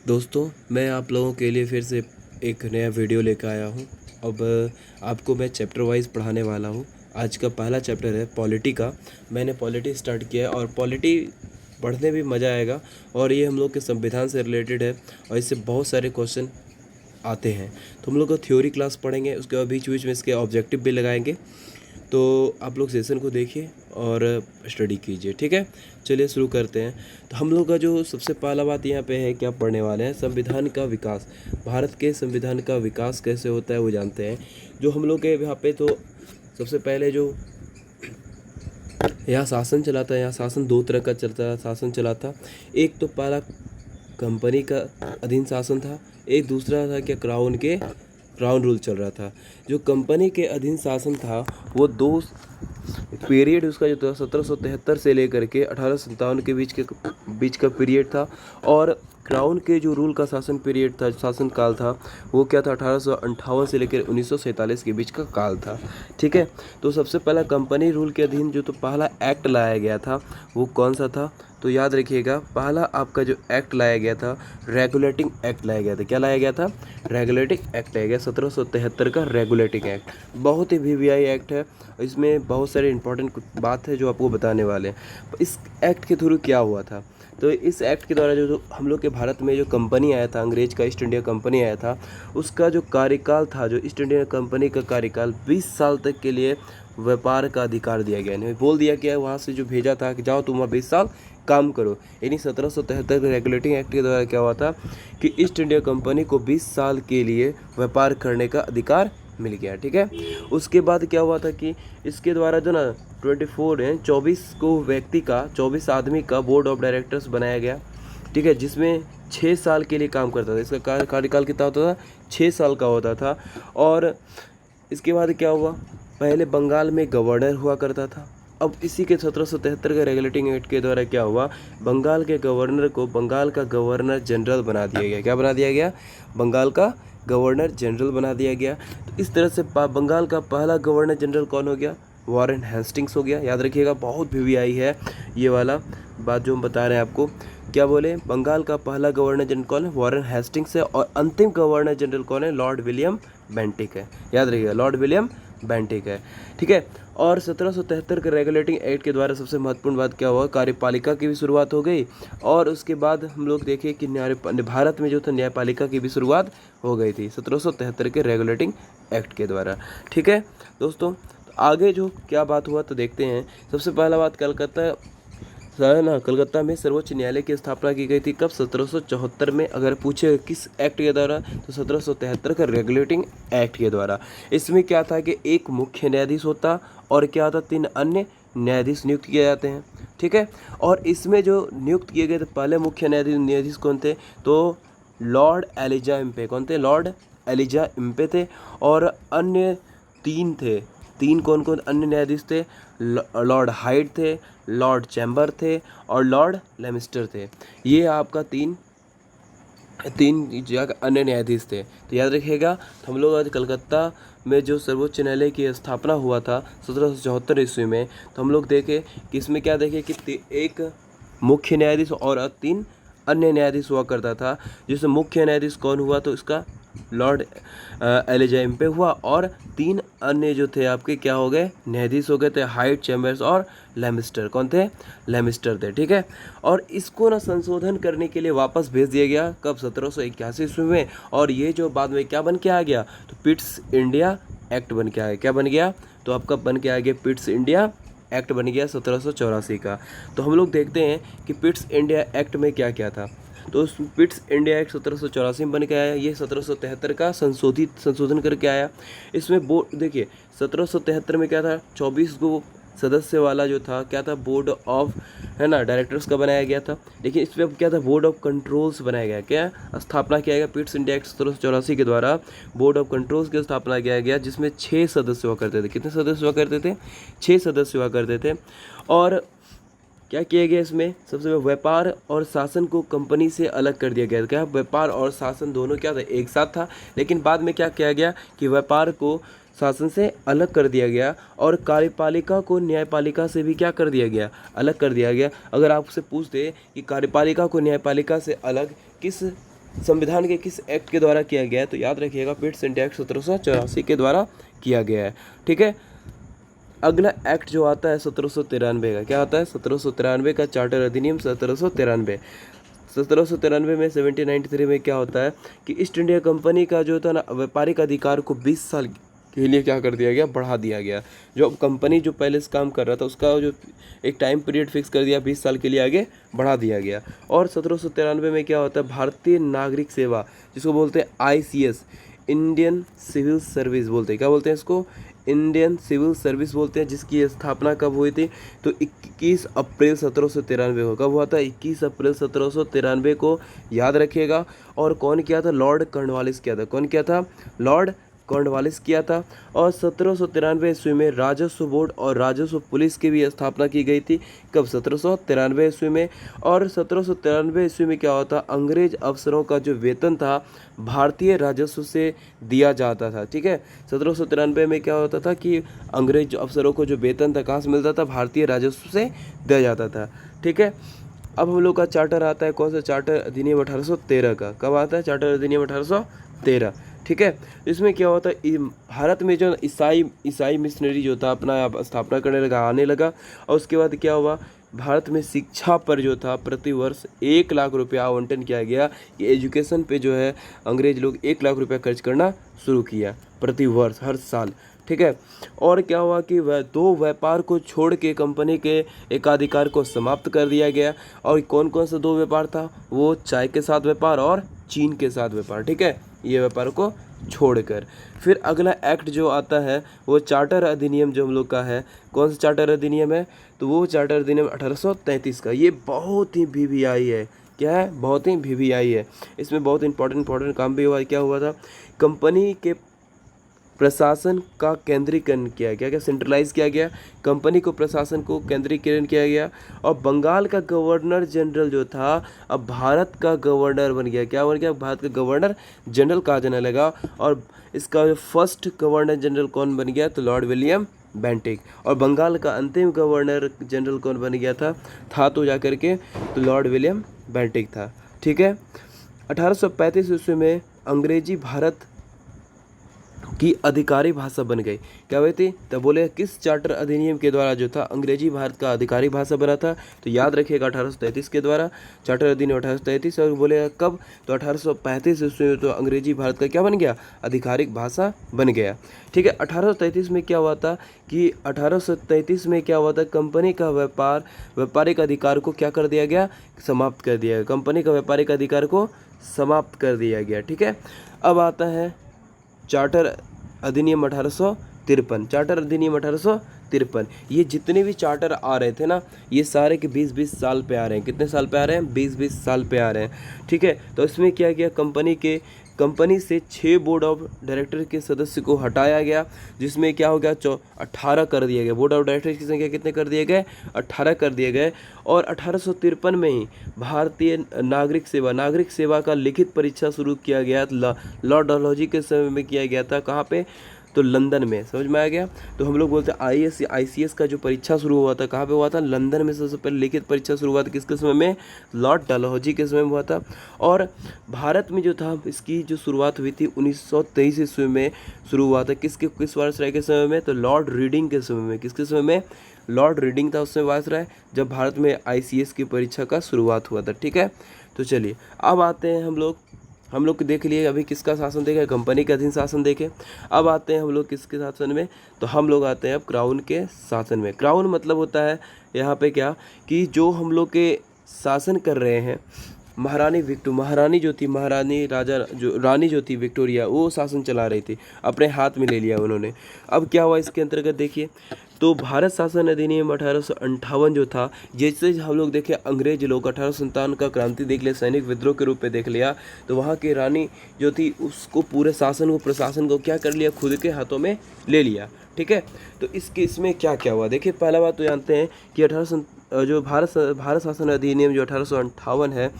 दोस्तों, मैं आप लोगों के लिए फिर से एक नया वीडियो लेकर आया हूँ। अब आपको मैं चैप्टर वाइज पढ़ाने वाला हूँ। आज का पहला चैप्टर है पॉलिटी का। मैंने पॉलिटी स्टार्ट किया है और पॉलिटी पढ़ने भी मज़ा आएगा और ये हम लोग के संविधान से रिलेटेड है और इससे बहुत सारे क्वेश्चन आते हैं। तो हम लोग को थ्योरी क्लास पढ़ेंगे, उसके बाद बीच बीच में इसके ऑब्जेक्टिव भी लगाएंगे। तो आप लोग सेशन को देखिए और स्टडी कीजिए, ठीक है। चलिए शुरू करते हैं। तो हम लोग का जो सबसे पहला बात यहाँ पे है, क्या पढ़ने वाले हैं, संविधान का विकास। भारत के संविधान का विकास कैसे होता है वो जानते हैं। जो हम लोग के यहाँ पे तो सबसे पहले जो यहाँ शासन चला था, यहाँ शासन दो तरह का चलता शासन चला था। एक तो पहला कंपनी का अधीन शासन था, एक दूसरा था क्या क्राउन रूल चल रहा था। जो कंपनी के अधीन शासन था वो दो पीरियड उसका जो था 1773 से लेकर के 1857 के बीच का पीरियड था। और क्राउन के जो रूल का शासन पीरियड था, शासन काल था, वो क्या था, 1858 से लेकर 1947 के बीच का काल था, ठीक है। तो सबसे पहला कंपनी रूल के अधीन जो तो पहला एक्ट लाया गया था वो कौन सा था, तो याद रखिएगा। पहला आपका जो एक्ट लाया गया था, रेगुलेटिंग एक्ट लाया गया था। क्या लाया गया था? रेगुलेटिंग एक्ट लाया गया, 1773 का रेगुलेटिंग एक्ट। बहुत ही वीवीआई एक्ट है, इसमें बहुत सारे इंपॉर्टेंट बात है जो आपको बताने वाले हैं। इस एक्ट के थ्रू क्या हुआ था, तो इस एक्ट के द्वारा जो हम लोग के भारत में जो कंपनी आया था, अंग्रेज का ईस्ट इंडिया कंपनी आया था, उसका जो कार्यकाल था, जो ईस्ट इंडिया कंपनी का कार्यकाल 20 साल तक के लिए व्यापार का अधिकार दिया गया। नहीं बोल दिया गया वहाँ से जो भेजा था कि जाओ तुम वहाँ 20 साल काम करो। यानी 1773 के रेगुलेटिंग एक्ट के द्वारा क्या हुआ था कि ईस्ट इंडिया कंपनी को 20 साल के लिए व्यापार करने का अधिकार मिल गया, ठीक है। उसके बाद क्या हुआ था कि इसके द्वारा जो ना 24 को व्यक्ति का, 24 आदमी का बोर्ड ऑफ डायरेक्टर्स बनाया गया, ठीक है, जिसमें 6 साल के लिए काम करता था। इसका कार्यकाल कितना होता था? 6 साल का होता था। और इसके बाद क्या हुआ, पहले बंगाल में गवर्नर हुआ करता था। अब इसी के 1773 के रेगुलेटिंग एक्ट के द्वारा क्या हुआ, बंगाल के गवर्नर को बंगाल का गवर्नर जनरल बना दिया गया। क्या बना दिया गया? बंगाल का गवर्नर जनरल बना दिया गया। तो इस तरह से बंगाल का पहला गवर्नर जनरल कौन हो गया? वॉरेन हेस्टिंग्स हो गया। याद रखिएगा, बहुत वीवीआई है ये वाला बात जो हम बता रहे हैं आपको। क्या बोले? बंगाल का पहला गवर्नर जनरल कौन है? वॉरेन हेस्टिंग्स है। और अंतिम गवर्नर जनरल कौन है? लॉर्ड विलियम बेंटिक है। याद रखिएगा, लॉर्ड विलियम बेंटिक है, ठीक है। और 1773 के रेगुलेटिंग एक्ट के द्वारा सबसे महत्वपूर्ण बात क्या हुआ, कार्यपालिका की भी शुरुआत हो गई। और उसके बाद हम लोग देखें कि भारत में जो था न्यायपालिका की भी शुरुआत हो गई थी 1773 के रेगुलेटिंग एक्ट के द्वारा, ठीक है दोस्तों। तो आगे जो क्या बात हुआ तो देखते हैं। सबसे पहला बात, कलकत्ता में सर्वोच्च न्यायालय की स्थापना की गई थी। कब? 1774 में। अगर पूछे किस एक्ट के द्वारा, तो 1773 का रेगुलेटिंग एक्ट के द्वारा। इसमें क्या था कि एक मुख्य न्यायाधीश होता और क्या था, 3 अन्य न्यायाधीश नियुक्त किए जाते हैं, ठीक है। और इसमें जो नियुक्त किए गए थे पहले मुख्य न्यायाधीश कौन थे, तो लॉर्ड एलिजा इम्पे। कौन थे? लॉर्ड एलिजा इम्पे थे। और अन्य 3 थे। 3 कौन कौन अन्य न्यायाधीश थे? लॉर्ड हाइड थे, लॉर्ड चैम्बर थे और लॉर्ड लेमिस्टर थे। ये आपका तीन जगह अन्य न्यायाधीश थे। तो याद रखिएगा। तो हम लोग आज कलकत्ता में जो सर्वोच्च न्यायालय की स्थापना हुआ था 1774 ईस्वी में, तो हम लोग देखे कि इसमें क्या देखे कि एक मुख्य न्यायाधीश और 3 अन्य न्यायाधीश हुआ करता था। जिसमें मुख्य न्यायाधीश कौन हुआ, तो इसका लॉर्ड एलिजा इम्पे हुआ। और 3 अन्य जो थे आपके क्या हो गए, न्यायाधीश हो गए थे, हाइड, चैम्बर्स और लेमिस्टर। कौन थे? लेमिस्टर थे, ठीक है। और इसको ना संशोधन करने के लिए वापस भेज दिया गया। कब? 1781 ईस्वी में। और ये जो बाद में क्या बन के आ गया, तो पिट्स इंडिया एक्ट बन के आ गया। क्या बन गया? तो आपका बन के आ गया पिट्स इंडिया एक्ट बन गया 1784 का। तो हम लोग देखते हैं कि पिट्स इंडिया एक्ट में क्या क्या था। तो पिट्स इंडिया एक्ट 1784 में बन के आया। ये 1773 का संशोधन करके आया। इसमें बोर्ड देखिए, 1773 में क्या था, 24 गो सदस्य वाला जो था क्या था, बोर्ड ऑफ, है ना, डायरेक्टर्स का बनाया गया था। लेकिन इसमें अब क्या था, बोर्ड ऑफ कंट्रोल्स बनाया गया। क्या स्थापना किया गया? पिट्स इंडिया एक्ट 1784 के द्वारा बोर्ड ऑफ कंट्रोल्स की स्थापना किया गया, जिसमें 6 सदस्य हुआ करते थे। कितने सदस्य हुआ करते थे? 6 सदस्य हुआ करते थे। और क्या किया गया इसमें, सबसे पहले व्यापार और शासन को कंपनी से अलग कर दिया गया। क्या व्यापार और शासन दोनों क्या था, एक साथ था। लेकिन बाद में क्या किया गया कि व्यापार को शासन से अलग कर दिया गया और कार्यपालिका को न्यायपालिका से भी क्या कर दिया गया, अलग कर दिया गया। अगर आपसे पूछते कि कार्यपालिका को न्यायपालिका से अलग किस संविधान के किस एक्ट के द्वारा किया गया है? तो याद रखिएगा पिट्स इंडिया एक्ट 1784 के द्वारा किया गया है। ठीक है, अगला एक्ट जो आता है 1793 का, क्या आता है? 1793 का चार्टर अधिनियम 1793। 1793 में 1793 में क्या होता है कि ईस्ट इंडिया कंपनी का जो था ना व्यापारिक अधिकार को 20 साल के लिए क्या कर दिया गया? बढ़ा दिया गया। जो कंपनी जो पहले से काम कर रहा था उसका जो एक टाइम पीरियड फिक्स कर दिया, 20 साल के लिए आगे बढ़ा दिया गया। और 1793 में क्या होता है? भारतीय नागरिक सेवा, जिसको बोलते हैं ICS, इंडियन सिविल सर्विस बोलते हैं। क्या बोलते हैं इसको? इंडियन सिविल सर्विस बोलते हैं, जिसकी स्थापना कब हुई थी? तो 21 अप्रैल 1793 को। कब हुआ था? 21 अप्रैल 1793 को, याद रखिएगा। और कौन किया था? लॉर्ड कॉर्नवालिस किया था। कौन किया था? लॉर्ड कॉर्नवालिस किया था। और 1793 ईस्वी में राजस्व बोर्ड और राजस्व पुलिस की भी स्थापना की गई थी। कब? 1793 ईस्वी में। और 1793 ईस्वी में क्या होता? अंग्रेज अफसरों का जो वेतन था भारतीय राजस्व से दिया जाता था। ठीक है, 1793 में क्या होता था कि अंग्रेज अफसरों को जो वेतन था कहाँ से मिलता था? भारतीय राजस्व से दिया जाता था। ठीक है, अब हम लोग का चार्टर आता है, कौन सा? चार्टर अधिनियम 1813 का। कब आता है? चार्टर अधिनियम 1813। ठीक है, इसमें क्या होता है? भारत में जो ईसाई मिशनरी जो था अपना स्थापना करने लगा, आने लगा। और उसके बाद क्या हुआ? भारत में शिक्षा पर जो था प्रति वर्ष 1 लाख रुपया आवंटन किया गया। ये एजुकेशन पे जो है अंग्रेज लोग 1 लाख रुपया खर्च करना शुरू किया प्रति वर्ष, हर साल। ठीक है, और क्या हुआ कि वह दो व्यापार को छोड़ के कंपनी के एकाधिकार को समाप्त कर दिया गया। और कौन कौन सा दो व्यापार था? वो चाय के साथ व्यापार और चीन के साथ व्यापार। ठीक है, ये व्यापार को छोड़कर फिर अगला एक्ट जो आता है वो चार्टर अधिनियम जो हम लोग का है। कौन सा चार्टर अधिनियम है? तो वो चार्टर अधिनियम 1833 का। ये बहुत ही VVI है। क्या है? बहुत ही VVI है। इसमें बहुत इंपॉर्टेंट काम भी हुआ। क्या हुआ था? कंपनी के प्रशासन का केंद्रीकरण किया गया। क्या सेंट्रलाइज किया गया? कंपनी को प्रशासन को केंद्रीकरण किया गया। और बंगाल का गवर्नर जनरल जो था अब भारत का गवर्नर बन गया। क्या बन गया? भारत का गवर्नर जनरल कहा जाने लगा। और इसका जो फर्स्ट गवर्नर जनरल कौन बन गया? तो लॉर्ड विलियम बेंटिक। और बंगाल का अंतिम गवर्नर जनरल कौन बन गया था तो जाकर के तो लॉर्ड विलियम बेंटिक था। ठीक है, 1835 ईस्वी में अंग्रेजी भारत की अधिकारी भाषा बन गई। क्या हुई थी? तो बोले किस चार्टर अधिनियम के द्वारा जो था अंग्रेजी भारत का अधिकारी भाषा बना था? तो याद रखिएगा 1833 के द्वारा, चार्टर अधिनियम 1833। और बोले कब? तो 1835 ईस्वी में तो अंग्रेजी भारत का क्या बन गया? आधिकारिक भाषा बन गया। ठीक है, 1833 में क्या हुआ था कि 1833 में क्या हुआ था? कंपनी का व्यापारिक अधिकार को क्या कर दिया गया? समाप्त कर दिया गया। कंपनी का व्यापारिक अधिकार को समाप्त कर दिया गया। ठीक है, अब आता है चार्टर अधिनियम 1853। चार्टर अधिनियम 1853। ये जितने भी चार्टर आ रहे थे ना, ये सारे के 20-20 साल पे आ रहे हैं। कितने साल पे आ रहे हैं? 20-20 साल पे आ रहे हैं। ठीक है, तो इसमें क्या किया? कंपनी से 6 बोर्ड ऑफ डायरेक्टर के सदस्य को हटाया गया, जिसमें क्या हो गया? 18 कर दिए गए। बोर्ड ऑफ डायरेक्टर की संख्या कितने कर दिए गए? 18 कर दिए गए। और 1853 में ही भारतीय नागरिक सेवा का लिखित परीक्षा शुरू किया गया। लॉर्ड डलहौजी के समय में किया गया था। कहाँ पे? तो लंदन में। समझ में आ गया? तो हम लोग बोलते हैं ICS का जो परीक्षा शुरू हुआ था कहाँ पे हुआ था? लंदन में सबसे पहले लिखित परीक्षा शुरू हुआ था। किसके समय में? लॉर्ड डलहौजी के समय में हुआ था। और भारत में जो था इसकी जो शुरुआत हुई थी 1923 ईस्वी में शुरू हुआ था। किस वायसराय के समय में? तो लॉर्ड रीडिंग के समय में। किसके समय में? लॉर्ड रीडिंग था उस समय वायसराय, जब भारत में ICS की परीक्षा का शुरुआत हुआ था। ठीक है, तो चलिए अब आते हैं हम लोग देख लिए अभी किसका शासन देखे? कंपनी के अधीन शासन देखे। अब आते हैं हम लोग किसके शासन में? तो हम लोग आते हैं अब क्राउन के शासन में। क्राउन मतलब होता है यहाँ पे क्या कि जो हम लोग के शासन कर रहे हैं महारानी जो थी, रानी जो थी विक्टोरिया, वो शासन चला रही थी, अपने हाथ में ले लिया उन्होंने। अब क्या हुआ इसके अंतर्गत देखिए, तो भारत शासन अधिनियम 1858 जो था, जैसे हम लोग देखे अंग्रेज लोग 1857 का क्रांति देख लिया, सैनिक विद्रोह के रूप में देख लिया, तो वहाँ की रानी जो थी उसको पूरे प्रशासन को क्या कर लिया? खुद के हाथों में ले लिया। ठीक है, तो इसमें क्या क्या हुआ देखिए। पहला बात तो जानते हैं कि भारत शासन अधिनियम जो 1858 है,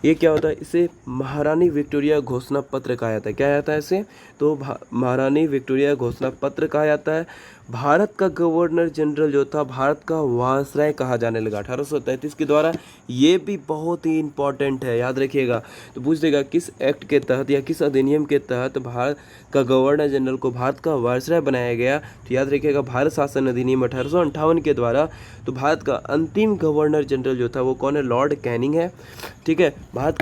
ये क्या होता है? इसे महारानी विक्टोरिया घोषणा पत्र कहा जाता है। क्या आता है इसे? तो महारानी विक्टोरिया घोषणा पत्र कहा जाता है। भारत का गवर्नर जनरल जो था भारत का वायसराय कहा जाने लगा 1833 के द्वारा। ये भी बहुत ही इम्पोर्टेंट है, याद रखिएगा। तो पूछ देगा किस एक्ट के तहत या किस अधिनियम के तहत भारत का गवर्नर जनरल को भारत का वायसराय बनाया गया। तो याद रखिएगा भारत शासन अधिनियम 1858 के द्वारा। तो भारत का अंतिम गवर्नर जनरल जो था वो कौन है, लॉर्ड कैनिंग है। ठीक है, भारत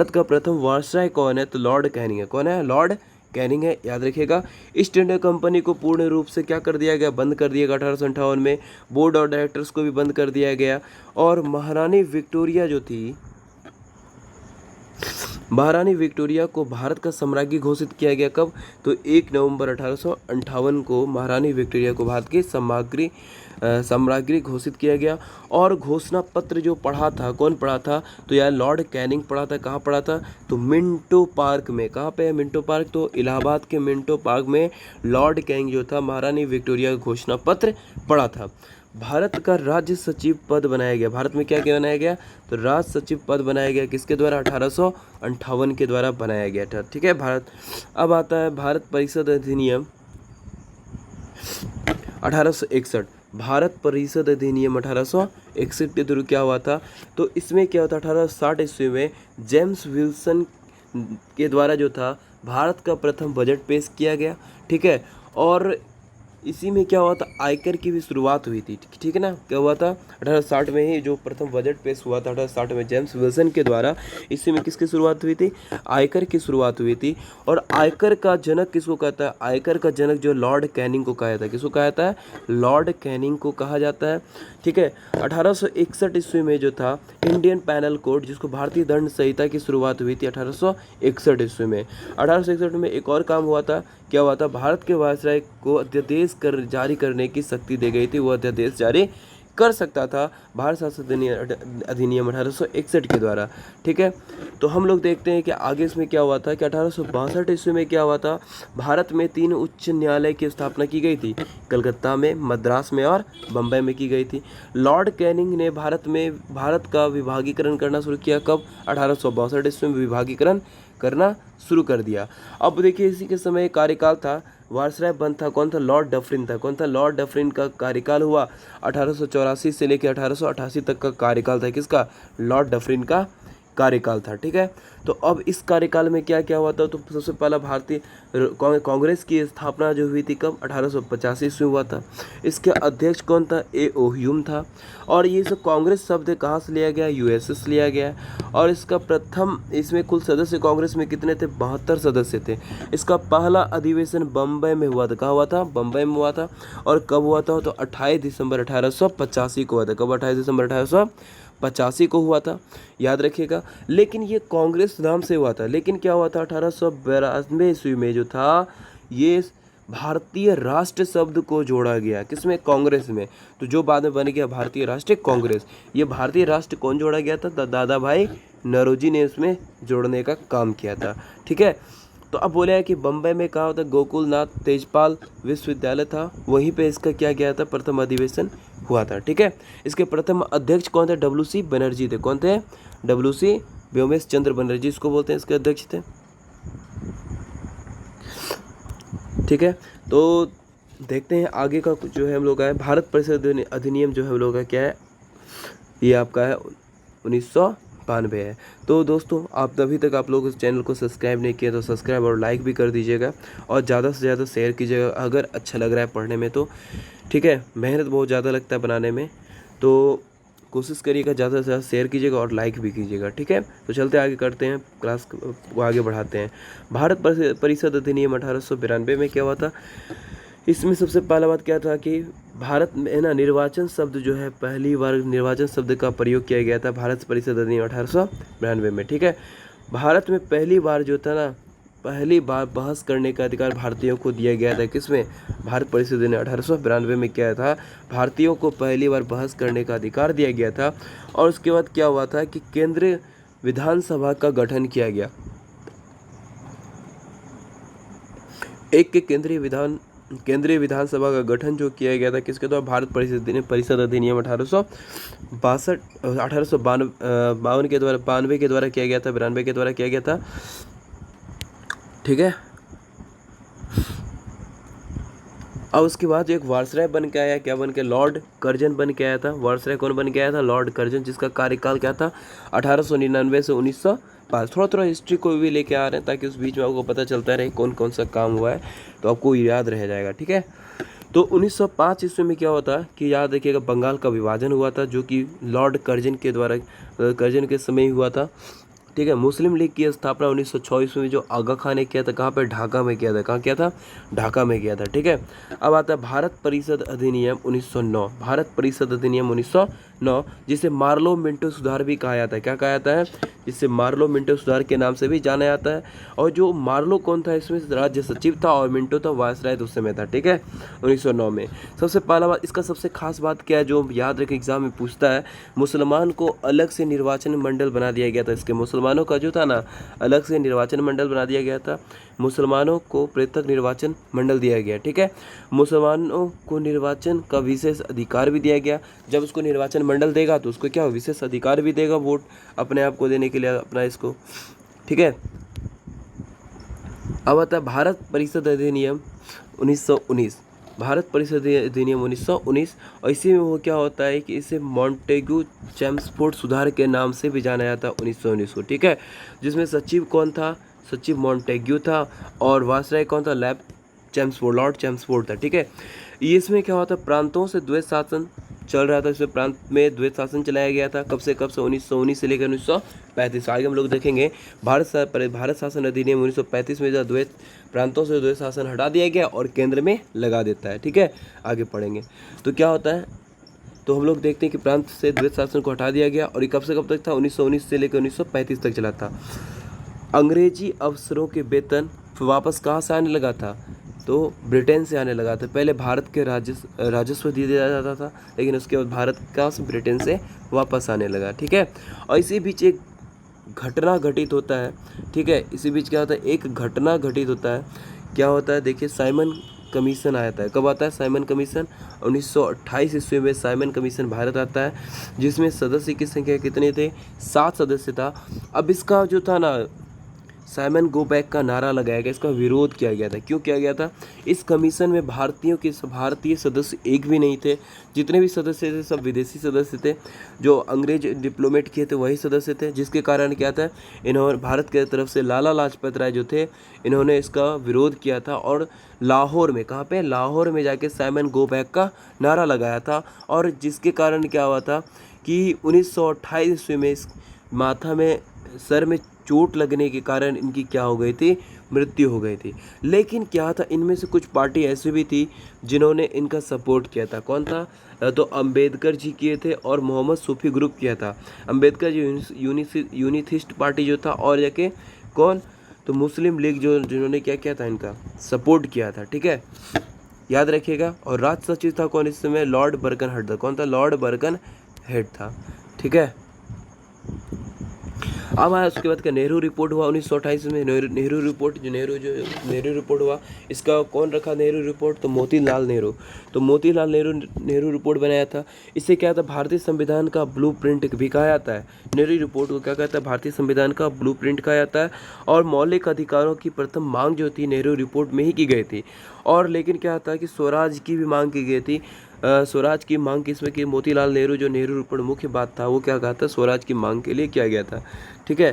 का प्रथम वायसराय कौन है, तो लॉर्ड कैनिंग है। कौन है, लॉर्ड कैनिंग है, याद रखिएगा। ईस्ट इंडिया कंपनी को पूर्ण रूप से क्या कर दिया गया, बंद कर दिया गया 1858 में। बोर्ड ऑफ डायरेक्टर्स को भी बंद कर दिया गया। और महारानी विक्टोरिया जो थी, महारानी विक्टोरिया को भारत का सम्राज्ञी घोषित किया गया। कब, तो 1 नवंबर 1858 को महारानी विक्टोरिया को भारत की सम्राज्ञी घोषित किया गया। और घोषणा पत्र जो पढ़ा था, कौन पढ़ा था, तो यार लॉर्ड कैनिंग पढ़ा था। कहाँ पढ़ा था, तो मिंटो पार्क में। कहाँ पे है मिंटो पार्क, तो इलाहाबाद के मिंटो पार्क में लॉर्ड कैनिंग जो था महारानी विक्टोरिया का घोषणा पत्र पढ़ा था। भारत का राज्य सचिव पद बनाया गया। भारत में क्या क्या बनाया गया, तो राज्य सचिव पद बनाया गया किसके द्वारा, 1858 के द्वारा बनाया गया था। ठीक है, भारत। अब आता है भारत परिषद अधिनियम 1861। भारत परिषद अधिनियम 1861 के थ्रू क्या हुआ था, तो इसमें क्या होता, 1860 ईस्वी में जेम्स विल्सन के द्वारा जो था भारत का प्रथम बजट पेश किया गया। ठीक है, और इसी में क्या हुआ था, आयकर की भी शुरुआत हुई थी। ठीक है ना, क्या हुआ था, 1860 में ही जो प्रथम बजट पेश हुआ था 1860 में जेम्स विल्सन के द्वारा। इसी में किसकी शुरुआत हुई थी, आयकर की शुरुआत हुई थी। और आयकर का जनक किसको कहता है, आयकर का जनक जो लॉर्ड कैनिंग को कहा जाता है। किसको कहा जाता है, लॉर्ड कैनिंग को कहा जाता है। ठीक है, 1861 ईस्वी में जो था इंडियन पैनल कोड, जिसको भारतीय दंड संहिता की शुरुआत हुई थी 1861 ईस्वी में। 1861 में एक और काम हुआ था, क्या हुआ था, भारत के वायसराय को अध्यादेश जारी करने की शक्ति दी गई थी। वो अध्यादेश जारी कर सकता था भारत शासन अधिनियम 1861 के द्वारा। ठीक है, तो हम लोग देखते हैं कि आगे इसमें क्या हुआ था कि 1862 ईस्वी में क्या हुआ था, भारत में 3 उच्च न्यायालय की स्थापना की गई थी। कलकत्ता में, मद्रास में और बम्बई में की गई थी। लॉर्ड कैनिंग ने भारत का विभागीकरण करना शुरू किया। कब, 1862 ईस्वी में विभागीकरण करना शुरू कर दिया। अब देखिए इसी के समय कार्यकाल था, वायसराय बंद था, कौन था, लॉर्ड डफरिन था। कौन था, लॉर्ड डफरिन का कार्यकाल हुआ 1884 से लेकर 1888 तक का कार्यकाल था। किसका, लॉर्ड डफरिन का कार्यकाल था। ठीक है, तो अब इस कार्यकाल में क्या क्या हुआ था, तो सबसे पहला भारतीय कांग्रेस की स्थापना जो हुई थी कब, 1885 ईस्वी हुआ था। इसके अध्यक्ष कौन था, ए ओ ह्यूम था। और ये सब कांग्रेस शब्द कहाँ से लिया गया, यूएसए से लिया गया। और इसका प्रथम, इसमें कुल सदस्य कांग्रेस में कितने थे, 72 सदस्य थे। इसका पहला अधिवेशन बम्बई में हुआ था। कहाँ हुआ था, बम्बई में हुआ था। और कब हुआ था, तो 28 दिसंबर 1885 को हुआ था। कब, 28 दिसंबर 1885 को हुआ था, याद रखिएगा। लेकिन ये कांग्रेस नाम से हुआ था। लेकिन क्या हुआ था, 1892 ईस्वी में जो था, ये भारतीय राष्ट्र शब्द को जोड़ा गया। किसमें, कांग्रेस में। तो जो बाद में बन गया भारतीय राष्ट्रीय कांग्रेस। ये भारतीय राष्ट्र कौन जोड़ा गया था, दादा भाई नौरोजी ने इसमें जोड़ने का काम किया था। ठीक है, तो अब बोला है कि बम्बई में कहा होता, गोकुलनाथ तेजपाल विश्वविद्यालय था, वहीं पे इसका क्या गया था, प्रथम अधिवेशन हुआ था। ठीक है, इसके प्रथम अध्यक्ष कौन थे, WC बनर्जी थे। कौन थे, WC व्योमेश चंद्र बनर्जी इसको बोलते हैं, इसके अध्यक्ष थे। ठीक है, तो देखते हैं आगे का जो है हम लोग का है भारत परिषद अधिनियम जो है हम लोग का क्या है, ये आपका है 1992 है। तो दोस्तों आप अभी तक आप लोग इस चैनल को सब्सक्राइब नहीं किया तो सब्सक्राइब और लाइक भी कर दीजिएगा और ज़्यादा से ज़्यादा शेयर कीजिएगा अगर अच्छा लग रहा है पढ़ने में तो। ठीक है, मेहनत बहुत ज़्यादा लगता है बनाने में, तो कोशिश करिएगा ज़्यादा से ज़्यादा शेयर कीजिएगा और लाइक भी कीजिएगा। ठीक है, तो चलते आगे करते हैं, क्लास को आगे बढ़ाते हैं। भारत परिषद अधिनियम 1892 में क्या हुआ था, इसमें सबसे पहला बात क्या था कि भारत में ना निर्वाचन शब्द जो है, पहली बार निर्वाचन शब्द का प्रयोग किया गया था भारत परिषद अधिनियम 1892 में। ठीक है, भारत में पहली बार जो था ना, पहली बार बहस करने का अधिकार भारतीयों को दिया गया था। किसमें, भारत परिषद अधिनियम 1892 में क्या था, भारतीयों को पहली बार बहस करने का अधिकार दिया गया था। और उसके बाद क्या हुआ था कि केंद्रीय विधानसभा का गठन किया गया। एक के केंद्रीय विधानसभा का गठन जो किया गया था किसके द्वारा, भारत परिषद अधिनियम 1852 के द्वारा, 92 के द्वारा किया गया था, 92 के द्वारा किया गया था। ठीक है, और उसके बाद एक वायसराय बन के आया, क्या बन के, लॉर्ड कर्जन बन के आया था। वायसराय कौन बन के आया था? लॉर्ड कर्जन, जिसका कार्यकाल क्या था? 1899 से 1905। थोड़ा थोड़ा हिस्ट्री को भी लेके आ रहे हैं ताकि उस बीच में आपको पता चलता रहे कौन कौन सा काम हुआ है, तो आपको याद रह जाएगा, ठीक है। तो 1905 ईस्वी में क्या होता है कि याद रखिएगा, बंगाल का विभाजन हुआ था, जो कि लॉर्ड कर्जन के द्वारा, कर्जन के समय ही हुआ था, ठीक है। मुस्लिम लीग की स्थापना 1906 ईस्वी में जो आगा खान ने किया था, कहाँ पे? ढाका में किया था। कहाँ किया था? ढाका में किया था, ठीक है। अब आता है भारत परिषद अधिनियम 1909। भारत परिषद अधिनियम 1909, जिसे मार्लो मिंटो सुधार भी कहा जाता है। क्या कहा जाता है? जिसे मार्लो मिंटो सुधार के नाम से भी जाना जाता है। और जो मार्लो कौन था? इसमें राज्य सचिव था, और मिंटो था वायसराय उस समय था, ठीक है, 1909 में। सबसे पहला बात, इसका सबसे खास बात क्या है जो याद रखें एग्जाम में पूछता है, मुसलमान को अलग से निर्वाचन मंडल बना दिया गया था। इसके मुसलमानों का जो था ना, अलग से निर्वाचन मंडल बना दिया गया था। मुसलमानों को पृथक निर्वाचन मंडल दिया गया, ठीक है। मुसलमानों को निर्वाचन का विशेष अधिकार भी दिया गया। जब उसको निर्वाचन मंडल देगा तो उसको क्या विशेष अधिकार भी देगा, वोट अपने आप को देने के लिए अपना इसको, ठीक है। अब आता है भारत परिषद अधिनियम 1919। भारत परिषद अधिनियम 1919, और इसी में वो क्या होता है कि इसे मॉन्टेग्यू चेम्सफोर्ड सुधार के नाम से भी जाना जाता है 1919 को, ठीक है। जिसमें सचिव कौन था? सचिव मॉन्टेग्यू था, और वायसराय कौन था? लॉर्ड चेम्सफोर्ड था, ठीक है। इसमें क्या होता है, प्रांतों से द्वैत शासन चल रहा था। इसमें प्रांत में द्वैत शासन चलाया गया था। कब से 1919 से लेकर 1935। आगे हम लोग देखेंगे भारत शासन अधिनियम 1935 में द्वैत प्रांतों से द्वैत शासन हटा दिया गया और केंद्र में लगा देता है, ठीक है। आगे पढ़ेंगे तो क्या होता है, तो हम लोग देखते हैं कि प्रांत से द्वैत शासन को हटा दिया गया, और ये कब से कब तक था? 1919 से लेकर 1935 तक चला था। अंग्रेजी अफसरों के वेतन वापस कहाँ से आने लगा था? तो ब्रिटेन से आने लगा था। पहले भारत के राजस्व दिया जाता था, लेकिन उसके बाद भारत का ब्रिटेन से वापस आने लगा, ठीक है। और इसी बीच एक घटना घटित होता है, ठीक है। इसी बीच क्या होता है? एक घटना घटित होता है। क्या होता है? देखिए, साइमन कमीशन आता है। कब आता है साइमन कमीशन? 1928 ईस्वी में साइमन कमीशन भारत आता है, जिसमें सदस्य की संख्या कितने थे? 7 सदस्य था। अब इसका जो था ना, साइमन गो बैक का नारा लगाया गया, इसका विरोध किया गया था। क्यों किया गया था? इस कमीशन में भारतीय सदस्य एक भी नहीं थे। जितने भी सदस्य थे सब विदेशी सदस्य थे। जो अंग्रेज डिप्लोमेट किए थे वही सदस्य थे, जिसके कारण क्या था, इन्होंने भारत की तरफ से लाला लाजपत राय जो थे, इन्होंने इसका विरोध किया था, और लाहौर में, कहाँ पे? लाहौर में जाके साइमन गो बैक का नारा लगाया था। और जिसके कारण क्या हुआ था कि 1928 ईस्वी में इस माथा में, सर में चोट लगने के कारण इनकी क्या हो गई थी? मृत्यु हो गई थी। लेकिन क्या था, इनमें से कुछ पार्टी ऐसी भी थी जिन्होंने इनका सपोर्ट किया था। कौन था? तो अंबेडकर जी किए थे, और मोहम्मद सूफी ग्रुप किया था। अंबेडकर जी यूनिथिस्ट पार्टी जो था, और जाके कौन? तो मुस्लिम लीग जो, जिन्होंने क्या किया था? इनका सपोर्ट किया था, ठीक है, याद रखिएगा। और राज सचिव था कौन इस समय? लॉर्ड बर्कन हेड था। कौन था? लॉर्ड बर्कन हेड था, ठीक है। अब आया उसके बाद का नेहरू रिपोर्ट हुआ 1928 में। नेहरू रिपोर्ट हुआ, इसका कौन रखा नेहरू रिपोर्ट? तो मोतीलाल नेहरू। तो मोतीलाल नेहरू रिपोर्ट बनाया था। इससे क्या था? भारतीय संविधान का ब्लूप्रिंट भी कहा जाता है। नेहरू रिपोर्ट को क्या कहता है? भारतीय संविधान का ब्लूप्रिंट कहा जाता है। और मौलिक अधिकारों की प्रथम मांग जो थी नेहरू रिपोर्ट में ही की गई थी। और लेकिन क्या था कि स्वराज की भी मांग की गई थी। स्वराज की मांग किसमें की? मोतीलाल नेहरू, जो नेहरू रिपोर्ट मुख्य बात था वो क्या कहा था? स्वराज की मांग के लिए किया गया था, ठीक है।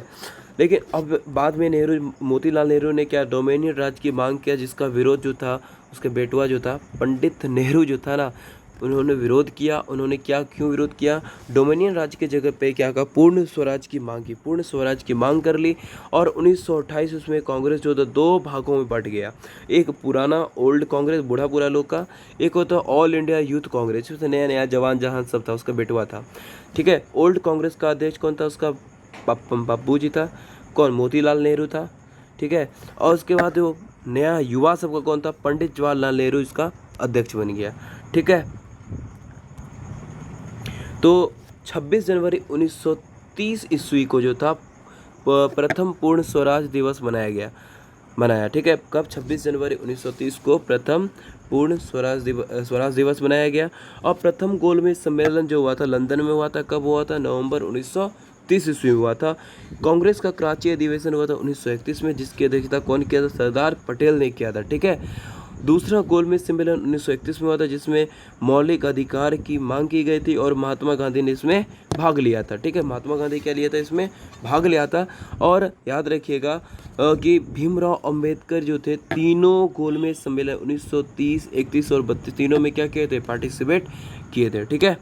लेकिन अब बाद में मोतीलाल नेहरू ने क्या? डोमिनियन राज की मांग किया, जिसका विरोध जो था, उसके बेटवा जो था पंडित नेहरू जो था ना, उन्होंने विरोध किया। उन्होंने क्यों विरोध किया? डोमिनियन राज की जगह पे क्या कहा? पूर्ण स्वराज की मांग की। पूर्ण स्वराज की मांग कर ली। और 1928 उसमें कांग्रेस जो था 2 भागों में बट गया। एक पुराना ओल्ड कांग्रेस, बूढ़ा लोग का। एक होता ऑल इंडिया यूथ कांग्रेस, उसमें नया नया जवान जहान सब था, उसका बेटवा था, ठीक है। ओल्ड कांग्रेस का अध्यक्ष कौन था? उसका बापू जी था। कौन? मोतीलाल नेहरू था, ठीक है। और उसके बाद वो नया युवा सबका कौन था? पंडित जवाहरलाल नेहरू इसका अध्यक्ष बन गया, ठीक है। तो 26 जनवरी 1930 ईस्वी को जो था प्रथम पूर्ण स्वराज दिवस मनाया, ठीक है। कब? 26 जनवरी 1930 को प्रथम पूर्ण स्वराज दिवस मनाया गया। और प्रथम गोलमेज सम्मेलन जो हुआ था लंदन में हुआ था। कब हुआ था? नवंबर 1930 ईस्वी में हुआ था। कांग्रेस का कराची अधिवेशन हुआ था 1931 में, जिसकी अध्यक्षता कौन किया था? सरदार पटेल ने किया था, ठीक है। दूसरा गोलमेज सम्मेलन 1931 में हुआ था, जिसमें मौलिक अधिकार की मांग की गई थी और महात्मा गांधी ने इसमें भाग लिया था। ठीक है, महात्मा गांधी क्या लिया था, इसमें भाग लिया था। और याद रखिएगा कि भीमराव अंबेडकर जो थे, तीनों गोलमेज सम्मेलन 1930, 31 और 32 तीनों में क्या किए थे, पार्टिसिपेट किए थे। ठीक है,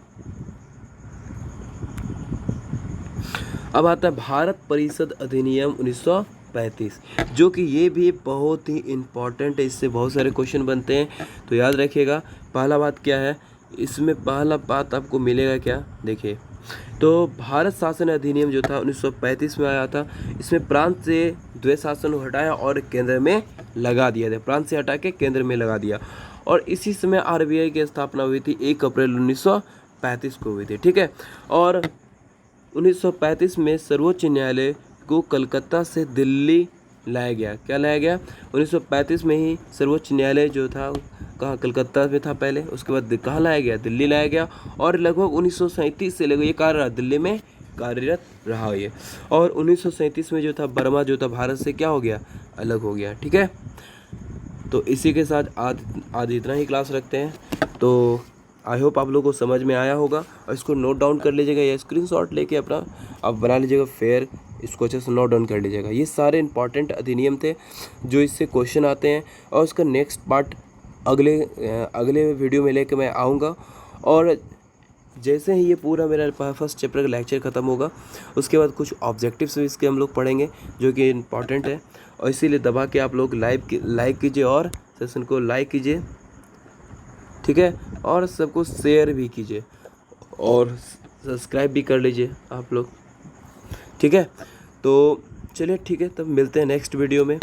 अब आता है भारत परिषद अधिनियम 1935, जो कि ये भी बहुत ही इम्पॉर्टेंट है, इससे बहुत सारे क्वेश्चन बनते हैं। तो याद रखिएगा, पहला बात क्या है इसमें, पहला बात आपको मिलेगा क्या, देखिए, तो भारत शासन अधिनियम जो था 1935 में आया था। इसमें प्रांत से द्वैत शासन को हटाया और केंद्र में लगा दिया था, प्रांत से हटा के केंद्र में लगा दिया। और इसी समय आरबीआई की स्थापना हुई थी, 1 अप्रैल 1935 को हुई थी। ठीक है, और 1935 में सर्वोच्च न्यायालय को कलकत्ता से दिल्ली लाया गया। क्या लाया गया, 1935 में ही सर्वोच्च न्यायालय जो था कहाँ, कलकत्ता में था पहले, उसके बाद कहाँ लाया गया, दिल्ली लाया गया। और लगभग 1937 से लगभग ये कार्य दिल्ली में कार्यरत रहा ये। और 1937 में जो था बर्मा जो था भारत से क्या हो गया, अलग हो गया। ठीक है, तो इसी के साथ आज इतना ही क्लास रखते हैं। तो आई होप आप लोगों को समझ में आया होगा, और इसको नोट डाउन कर लीजिएगा या स्क्रीनशॉट लेके अपना आप बना लीजिएगा, फिर इसको अच्छे से नोट डाउन कर लीजिएगा। ये सारे इंपॉर्टेंट अधिनियम थे जो इससे क्वेश्चन आते हैं, और उसका नेक्स्ट पार्ट अगले वीडियो में लेके मैं आऊँगा। और जैसे ही ये पूरा मेरा फर्स्ट चैप्टर का लेक्चर ख़त्म होगा, उसके बाद कुछ ऑब्जेक्टिव्स भी इसके हम लोग पढ़ेंगे जो कि इम्पॉर्टेंट है। और इसीलिए दबा के आप लोग लाइक कीजिए और सेशन को लाइक कीजिए। ठीक है, और सबको शेयर भी कीजिए और सब्सक्राइब भी कर लीजिए आप लोग। ठीक है, तो चलिए ठीक है, तब मिलते हैं नेक्स्ट वीडियो में।